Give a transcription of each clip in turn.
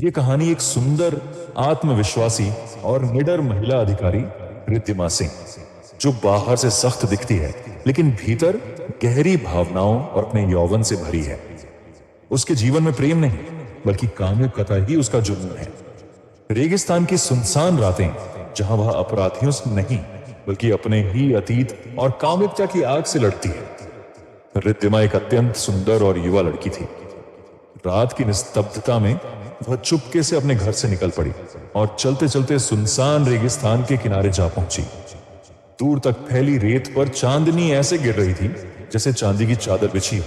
ये कहानी एक सुंदर, आत्मविश्वासी और निडर महिला अधिकारी रिद्धिमा सिंह, जो बाहर से सख्त दिखती है लेकिन भीतर गहरी भावनाओं और अपने यौवन से भरी है। उसके जीवन में प्रेम नहीं बल्कि कामुकता ही उसका जुनून है। रेगिस्तान की सुनसान रातें जहां वह अपराधियों से नहीं बल्कि अपने ही अतीत और कामुकता की आग से लड़ती है। रिद्धिमा एक अत्यंत सुंदर और युवा लड़की थी। रात की निस्तब्धता में वह चुपके से अपने घर से निकल पड़ी और चलते चलते सुनसान रेगिस्तान के किनारे जा पहुंची। दूर तक फैली रेत पर चांदनी ऐसे गिर रही थी जैसे चांदी की चादर बिछी हो।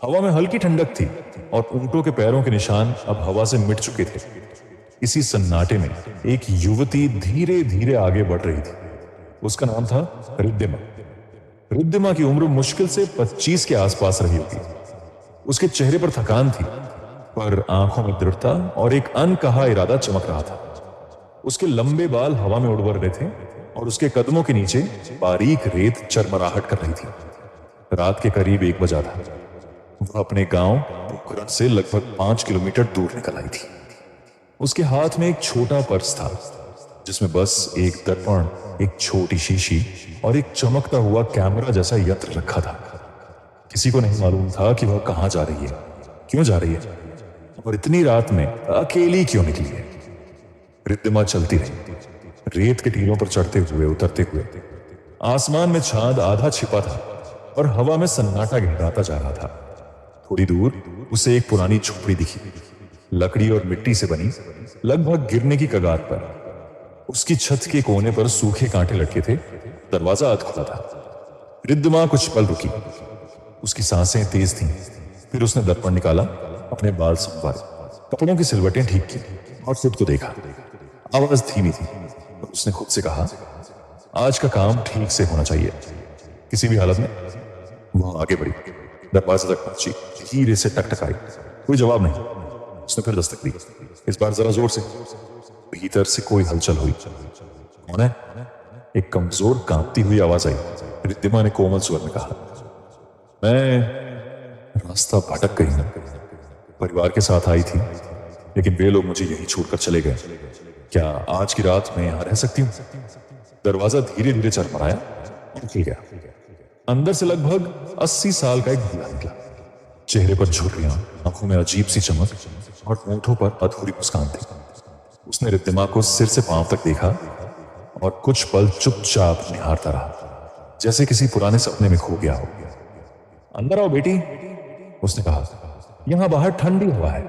हवा में हल्की ठंडक थी और ऊंटों के पैरों के निशान अब हवा से मिट चुके थे। इसी सन्नाटे में एक युवती धीरे धीरे आगे बढ़ रही थी। उसका नाम था रिद्धिमा। रिद्धिमा की उम्र मुश्किल से 25 के आसपास रही होगी। उसके चेहरे पर थकान थी, पर आंखों में दृढ़ता और एक अनकहा इरादा चमक रहा था। उसके लंबे बाल हवा में उड़ रहे थे और उसके कदमों के नीचे बारीक रेत चरमराहट कर रही थी। रात के करीब 1 बजा था। वह अपने गांव पोखरण से लगभग 5 किलोमीटर दूर निकल आई थी। उसके हाथ में एक छोटा पर्स था जिसमें बस एक दर्पण, एक छोटी शीशी और एक चमकता हुआ कैमरा जैसा यंत्र रखा था। किसी को नहीं मालूम था कि वह कहां जा रही है, क्यों जा रही है और इतनी रात में अकेली क्यों निकली है। रिद्धिमा चलती रही, रेत के टीलों पर चढ़ते हुए उतरते हुए। आसमान में चांद आधा छिपा था और हवा में सन्नाटा गहराता जा रहा था। थोड़ी दूर उसे एक पुरानी झोपड़ी दिखी, लकड़ी और मिट्टी से बनी, लगभग गिरने की कगार पर। उसकी छत के कोने पर सूखे कांटे लटके थे। दरवाजा अध खुला था। रिद्धिमा कुछ पल रुकी। उसकी सांसें तेज थीं। फिर उसने दर्पण निकाला, अपने बाल संवारे, कपड़ों की सिलवटें ठीक की और खुद को देखा। आवाज धीमी थी और उसने खुद से कहा, आज का काम ठीक से होना चाहिए, किसी भी हालत में। वह आगे बढ़ी, दरवाजे तक पहुंची, धीरे से टकटकाई। कोई जवाब नहीं। उसने फिर दस्तक दी, इस बार जरा जोर से। भीतर से कोई हलचल हुई। कौन है? एक कमजोर कांपती हुई आवाज आई। रिद्धिमा ने कोमल स्वर में कहा, मैं रास्ता भटक गई हूं। परिवार के साथ आई थी लेकिन वे लोग मुझे यहीं छोड़कर चले गए। क्या आज की रात मैं यहां रह सकती हूँ? दरवाजा धीरे धीरे चरमराया और खुल गया। अंदर से लगभग 80 साल का एक बूढ़ा निकला। चेहरे पर झुर्रियां, आंखों में अजीब सी चमक और होठों पर अधूरी मुस्कान थी। उसने रिद्धिमा को सिर से पांव तक देखा और कुछ पल चुपचाप निहारता रहा, जैसे किसी पुराने सपने में खो गया हो। अंदर आओ बेटी, उसने कहा, यहां बाहर ठंडी हवा है।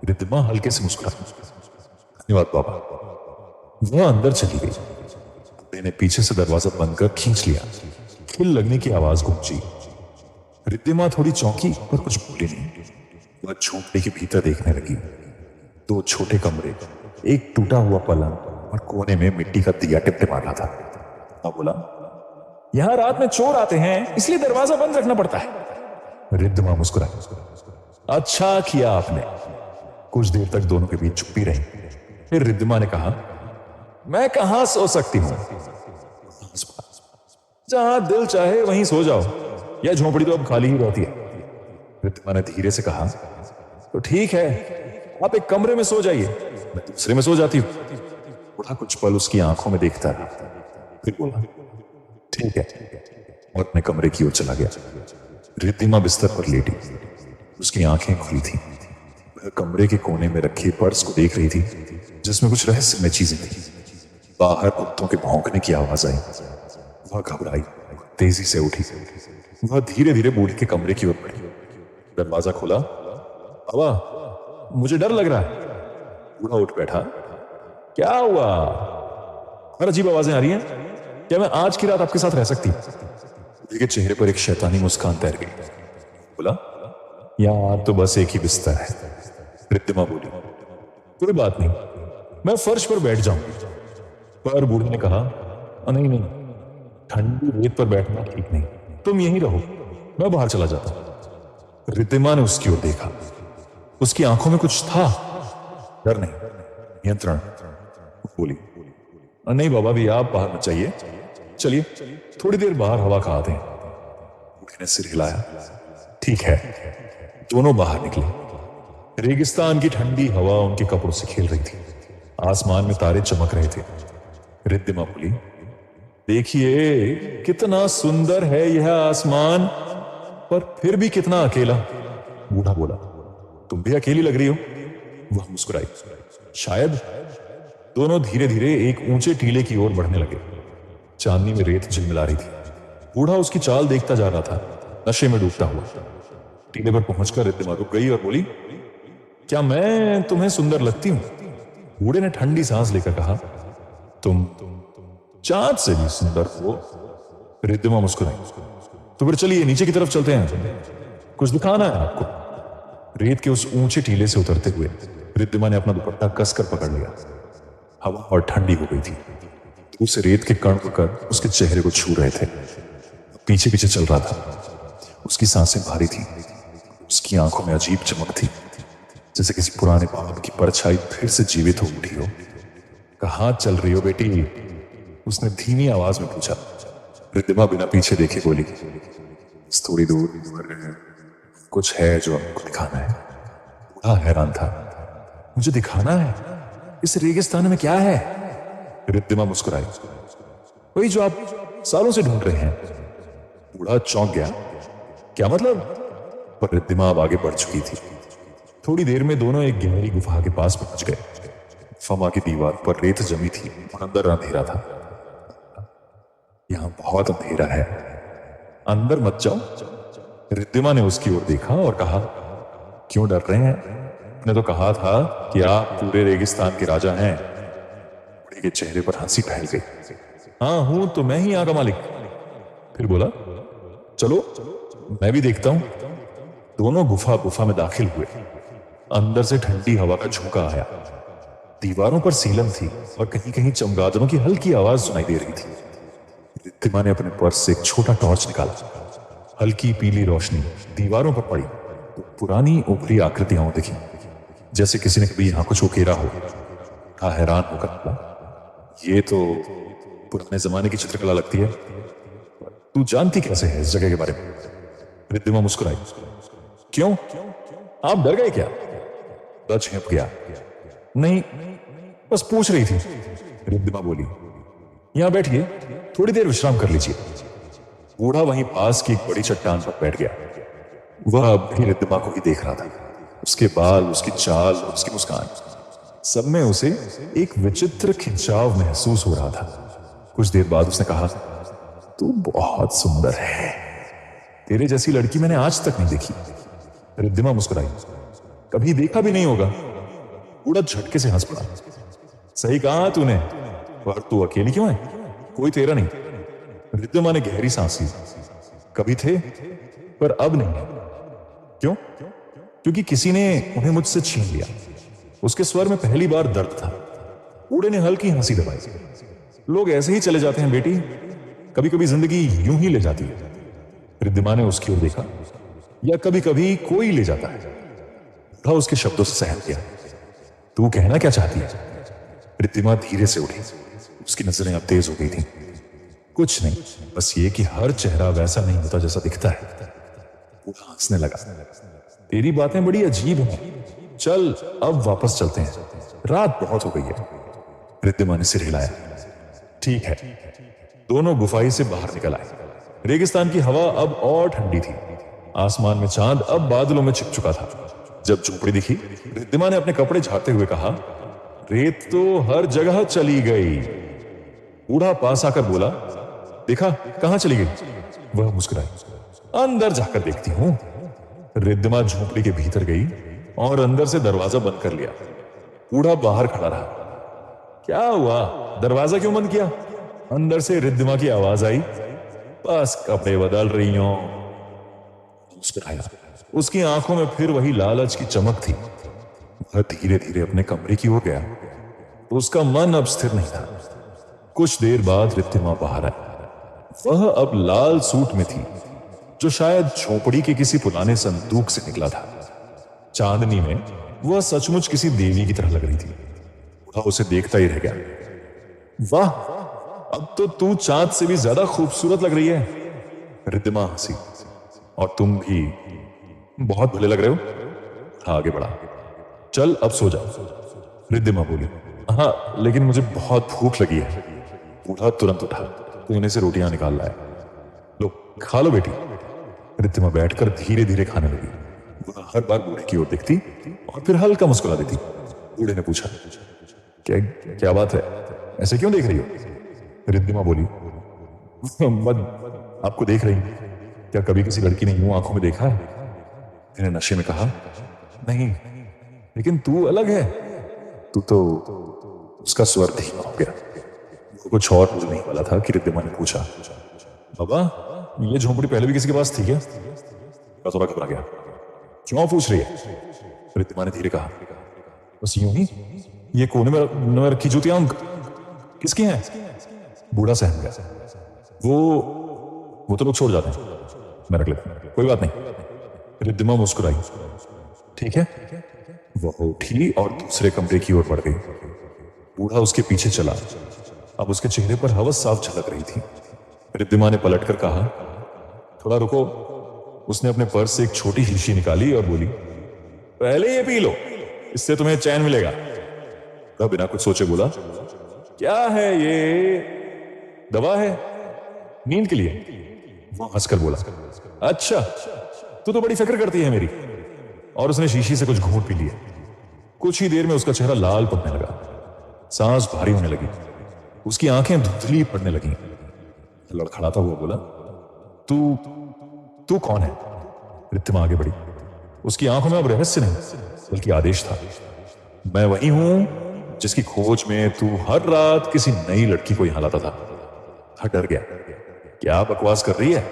रिद्धिमा हल्के से मुस्कुराई, धन्यवाद बाबा। वह अंदर चली गई। बूढ़े ने पीछे से दरवाजा बंद कर खींच लिया। खिल लगने की आवाज गूंजी। रिद्धिमा थोड़ी चौंकी पर कुछ बोली नहीं। वह झोंपड़ी के भीतर देखने लगी। 2 छोटे कमरे, एक टूटा हुआ पलंग और कोने में मिट्टी का दिया टिपटिपा रहा था। अब बोला, यहां रात में चोर आते हैं इसलिए दरवाजा बंद रखना पड़ता है। रिद्धिमा मुस्कुराई, अच्छा किया आपने। कुछ देर तक दोनों के बीच चुप्पी रही। फिर रिद्धिमा ने कहा, मैं कहां सो सकती हूं? जहां दिल चाहे वहीं सो जाओ, यह झोपड़ी तो अब खाली ही रहती है। रिद्धिमा ने धीरे से कहा, तो ठीक है, आप एक कमरे में सो जाइए, मैं दूसरे में सो जाती हूँ। बूढ़ा कुछ पल उसकी आंखों में देखता रहा, फिर बोला, ठीक है, और अपने कमरे की ओर चला गया। रिद्धिमा बिस्तर पर लेटी, उसकी आंखें खुली थीं। वह कमरे के कोने में रखे पर्स को देख रही थी जिसमें कुछ रहस्यमय चीजें थी। बाहर कुत्तों के भौंकने की आवाज आई। वह घबराई, तेजी से उठी। वह धीरे धीरे बूढ़े के कमरे की ओर बढ़ी। दरवाजा खोला। बाबा, मुझे डर लग रहा है। बूढ़ा उठ बैठा। क्या हुआ? और अजीब आवाजें आ रही हैं। क्या मैं आज की रात आपके साथ रह सकती हूँ? बूढ़े के चेहरे पर एक शैतानी मुस्कान तैर गई। बोला, यार तो बस एक ही बिस्तर है। रिद्धिमा बोली, कोई बात नहीं, मैं फर्श पर बैठ जाऊंगी। पर बूढ़े ने कहा, नहीं नहीं, ठंडी रेत पर बैठना ठीक नहीं, तुम यहीं रहो, मैं बाहर चला जाता। रिद्धिमा ने उसकी ओर देखा। उसकी आंखों में कुछ था, डर नहीं, नियंत्रण। बोली, नहीं बाबा भी, आप बाहर मत जाइए, चलिए थोड़ी देर बाहर हवा खा आते हैं। बूढ़े ने सिर हिलाया। ठीक है। दोनों बाहर निकले। रेगिस्तान की ठंडी हवा उनके कपड़ों से खेल रही थी। आसमान में तारे चमक रहे थे। रिद्धिमा बोली, देखिए कितना सुंदर है यह आसमान, पर फिर भी कितना अकेला। बूढ़ा बोला, तुम भी अकेली लग रही हो। वह मुस्कुराई। शायद। दोनों धीरे धीरे एक ऊंचे टीले की ओर बढ़ने लगे। चांदनी में रेत झिलमिला रही थी। बूढ़ा उसकी चाल देखता जा रहा था, नशे में डूबता हुआ। टीले पर पहुंचकर रिद्धिमा रुक गई और बोली, क्या मैं तुम्हें सुंदर लगती हूं? बूढ़े ने ठंडी सांस लेकर कहा, तुम चांद से भी सुंदर हो। रिद्धिमा मुस्कुराई। तो फिर चलिए नीचे की तरफ चलते हैं, कुछ दिखाना है आपको। रेत के उस ऊंचे टीले से उतरते हुए रिद्धिमा ने अपना दुपट्टा कसकर पकड़ लिया। हवा और ठंडी हो गई थी। उसे रेत के कण पकड़ उसके चेहरे को छू रहे थे। पीछे पीछे चल रहा था। उसकी सांसें भारी थी। उसकी आंखों में अजीब चमक थी, जैसे किसी पुराने पाप की परछाई फिर से जीवित हो उठी हो। कहाँ चल रही हो बेटी? उसने धीमी आवाज में पूछा। रिद्धिमा बिना पीछे देखे बोली, थोड़ी दूर कुछ है जो आपको दिखाना है। बूढ़ा हैरान था। मुझे दिखाना है? इस रेगिस्तान में क्या है? रिद्धिमा मुस्कुराई। वही जो आप सालों से ढूंढ रहे हैं। बूढ़ा चौंक गया। क्या मतलब? पर रिद्धिमा अब आगे बढ़ चुकी थी। थोड़ी देर में दोनों एक गहरी गुफा के पास पहुंच गए। फमा की दीवार पर रेत जमी थी और अंदर अंधेरा था। यहां बहुत अंधेरा है, अंदर मत जाओ। रिद्धिमा ने उसकी ओर देखा और कहा, क्यों डर रहे हैं? आपने तो कहा था कि आप पूरे रेगिस्तान के राजा हैं। बूढ़े के चेहरे पर हंसी फैल गई। हाँ हूं तो मैं ही यहाँ का मालिक। फिर बोला, चलो मैं भी देखता हूं। दोनों गुफा में दाखिल हुए। अंदर से ठंडी हवा का झोंका आया। दीवारों पर सीलन थी और कहीं कहीं चमगादड़ों की हल्की आवाज सुनाई दे रही थी। रिद्धिमा ने अपने पर्स से एक छोटा टॉर्च निकाला। हल्की पीली रोशनी दीवारों पर पड़ी तो पुरानी ऊपरी आकृतियां दिखी, जैसे किसी ने कभी यहां कुछ उकेरा हो। हैरान होकर बोला, ये तो पुराने जमाने की चित्रकला लगती है। तू जानती कैसे है इस जगह के बारे में? रिद्धिमा मुस्कुराई। क्यों, आप डर गए क्या? झेप गया। नहीं, बस पूछ रही थी। रिद्धिमा बोली, यहां बैठिए, थोड़ी देर विश्राम कर लीजिए। बूढ़ा वहीं पास की एक बड़ी चट्टान पर बैठ गया। वह अब भी रिद्धिमा को ही देख रहा था। उसके बाल, उसकी चाल, उसकी मुस्कान, सब में उसे एक विचित्र खिंचाव महसूस हो रहा था। कुछ देर बाद उसने कहा, तू बहुत सुंदर है। तेरे जैसी लड़की मैंने आज तक नहीं देखी। रिद्धिमा मुस्कुराई। कभी देखा भी नहीं होगा। बूढ़ा झटके से हंस पड़ा। सही कहा तूने, पर तू अकेली क्यों है? कोई तेरा नहीं। रिद्धिमा ने गहरी सांस ली। कभी थे, पर अब नहीं। क्यों? क्योंकि किसी ने उन्हें मुझसे छीन लिया। उसके स्वर में पहली बार दर्द था। बूढ़े ने हल्की हंसी दबाई। लोग ऐसे ही चले जाते हैं बेटी, कभी कभी जिंदगी यूं ही ले जाती है। रिद्धिमा ने उसकी ओर देखा। या कभी कभी कोई ले जाता है। बूढ़ा उसके शब्दों से सहम गया। तू कहना क्या चाहती है? रिद्धिमा धीरे से उठी। उसकी नजरें अब तेज हो गई थी। कुछ नहीं, बस ये कि हर चेहरा वैसा नहीं होता जैसा दिखता है। बूढ़ा हंसने लगा। तेरी बातें बड़ी अजीब हैं। चल अब वापस चलते हैं, रात बहुत हो गई है। रिद्धिमा ने सिर हिलाया। ठीक है। दोनों गुफाई से बाहर निकल आए। रेगिस्तान की हवा अब और ठंडी थी। आसमान में चांद अब बादलों में छिप चुका था। जब झोपड़ी दिखी, रिद्धिमा ने अपने कपड़े झाड़ते हुए कहा, रेत तो हर जगह चली गई। बूढ़ा पास आकर बोला, देखा कहां चली गई? वह मुस्कुराई। अंदर जाकर देखती हूं। रिद्धिमा झोपड़ी के भीतर गई और अंदर से दरवाजा बंद कर लिया। बूढ़ा बाहर खड़ा रहा। क्या हुआ, दरवाजा क्यों बंद किया? अंदर से रिद्धिमा की आवाज आई, बस कपड़े बदल रही हो। मुस्कुराया। उसकी आंखों में फिर वही लालच की चमक थी। वह धीरे धीरे अपने कमरे की ओर गया। उसका मन अब स्थिर नहीं था। कुछ देर बाद रिद्धिमा बाहर आई। वह अब लाल सूट में थी, जो शायद झोपड़ी के किसी पुराने संदूक से निकला था। चांदनी में वह सचमुच किसी देवी की तरह लग रही थी। बूढ़ा उसे देखता ही रह गया। वाह, अब तो तू चांद से भी ज्यादा खूबसूरत लग रही है। रिद्धिमा हंसी। और तुम भी बहुत भले लग रहे हो। आगे बढ़ा। चल अब सो जा। रिद्धिमा बोली, हाँ लेकिन मुझे बहुत भूख लगी है। बूढ़ा तुरंत उठा, कोने से रोटियां निकाल लाया। लो खा लो बेटी। रिद्धिमा बैठकर धीरे धीरे खाने लगी। बूढ़ा हर बार बूढ़े की ओर देखती और फिर हल्का मुस्कुरा देती। बूढ़े ने पूछा, क्या क्या बात है, ऐसे क्यों देख रही हो? रिद्धिमा बोली, मत आपको देख रही हूं। क्या कभी किसी लड़की ने यूं आंखों में देखा है? मैंने नशे में कहा, नहीं, लेकिन तू अलग है। तू तो उसका स्वर धीमा हो गया। वो कुछ और बोलने ही वाला था कि रिद्धिमा ने पूछा, बाबा ये झोंपड़ी पहले भी किसी के पास थी क्या? मैं थोड़ा घबरा गया। क्यों पूछ रही है? रिद्धिमा ने धीरे कहा, बस यूं ही। ये कोने में रखी जूतियां किसकी हैं? बूढ़ा सहम गया। वो तो लोग छोड़ जाते हैं, मैं रख लेता हूं, कोई बात नहीं। रिद्धिमा मुस्कुराई। ठीक है। वह उठी और दूसरे कमरे की ओर बढ़ गई। बूढ़ा उसके पीछे चला। अब उसके चेहरे पर हवस साफ झलक रही थी। रिद्धिमा ने पलटकर कहा, थोड़ा रुको। उसने अपने पर्स से एक छोटी शीशी निकाली और बोली, पहले ये पी लो, इससे तुम्हें चैन मिलेगा। बूढ़ा बिना कुछ सोचे बोला, क्या है ये? दवा है नींद के लिए। वो हंसकर बोला, अच्छा तू तो बड़ी फिक्र करती है मेरी। और उसने शीशी से कुछ घूंट पी लिया। कुछ ही देर में उसका चेहरा लाल पड़ने लगा, सांस भारी होने लगी, उसकी आंखें धुंधली पड़ने लगी। लड़खड़ाता हुआ बोला, तू कौन है? रिद्धिमा आगे बढ़ी। उसकी आंखों में अब रहस्य नहीं बल्कि आदेश था। मैं वही हूं जिसकी खोज में तू हर रात किसी नई लड़की को यहां लाता था। डर गया। क्या बकवास कर रही है?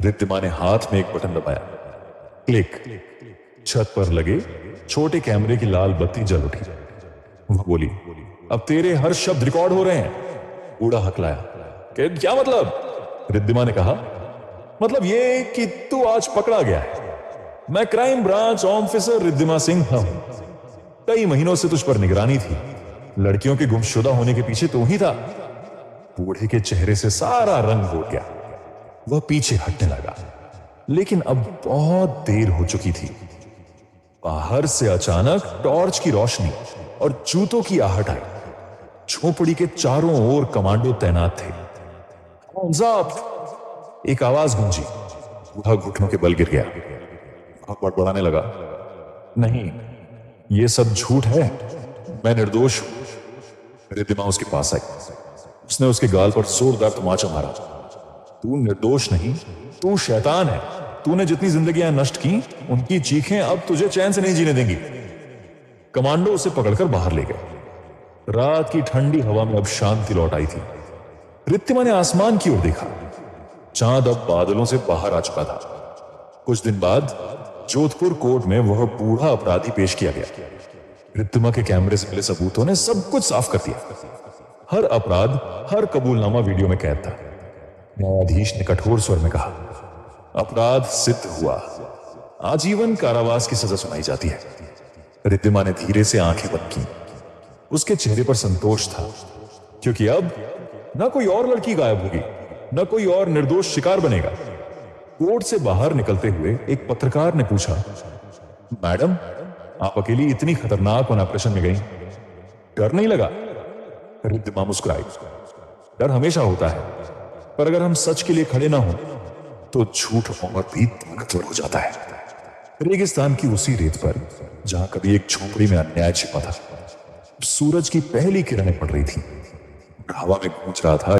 रिद्धिमा ने हाथ में एक बटन दबाया। क्लिक। छत पर लगे छोटे कैमरे की लाल बत्ती जल उठी। वह बोली, अब तेरे हर शब्द रिकॉर्ड हो रहे हैं। बूढ़ा हकलाया, क्या मतलब? रिद्धिमा ने कहा, मतलब ये कि तू आज पकड़ा गया है। मैं crime branch officer Riddhima Singh हूं। कई महीनों से तुझ पर निगरानी थी। लड़कियों के गुमशुदा होने के पीछे तू ही था। बूढ़े के चेहरे से सारा रंग उड़ गया। वह पीछे हटने लगा, लेकिन अब बहुत देर हो चुकी थी। बाहर से अचानक टॉर्च की रोशनी और जूतों की आहट आई। झोपड़ी के चारों ओर कमांडो तैनात थे। एक आवाज गूंजी। बूढ़ा घुटनों के बल गिर गया। बड़बड़ाने लगा, नहीं, यह सब झूठ है, मैं निर्दोष हूं। रिद्धिमा उसके पास आई। उसने उसके गाल पर जोरदार तमाचा मारा। तू निर्दोष नहीं, तू शैतान है। तूने जितनी जिंदगियां नष्ट की, उनकी चीखें अब तुझे चैन से नहीं जीने देंगी। कमांडो उसे पकड़कर बाहर ले गए। रात की ठंडी हवा में अब शांति लौट आई थी। रिद्धिमा ने आसमान की ओर देखा। चांद अब बादलों से बाहर आ चुका था। कुछ दिन बाद जोधपुर कोर्ट में वह बूढ़ा अपराधी पेश किया गया। रिद्धिमा के कैमरे से मिले सबूतों ने सब कुछ साफ कर दिया। हर अपराध, हर कबूलनामा वीडियो में कैद था। न्यायाधीश ने कठोर स्वर में कहा, अपराध सिद्ध हुआ, आजीवन कारावास की सजा सुनाई जाती है। रिद्धिमा ने धीरे से आंखें बंद की। उसके चेहरे पर संतोष था, क्योंकि अब न कोई और लड़की गायब होगी, न कोई और निर्दोष शिकार बनेगा। कोर्ट से बाहर निकलते हुए एक पत्रकार ने पूछा, मैडम, आप अकेली इतनी खतरनाक ऑपरेशन में गई, डर नहीं लगा? रिद्धिमा मुस्कुराई। डर हमेशा होता है, पर अगर हम सच के लिए खड़े ना हो तो झूठ और भी ताकतवर हो जाता है। रेगिस्तान की उसी रेत पर जहां कभी एक झोपड़ी में अन्याय छिपा था, सूरज की पहली किरणें पड़ रही थी। हवा में गूंज रहा था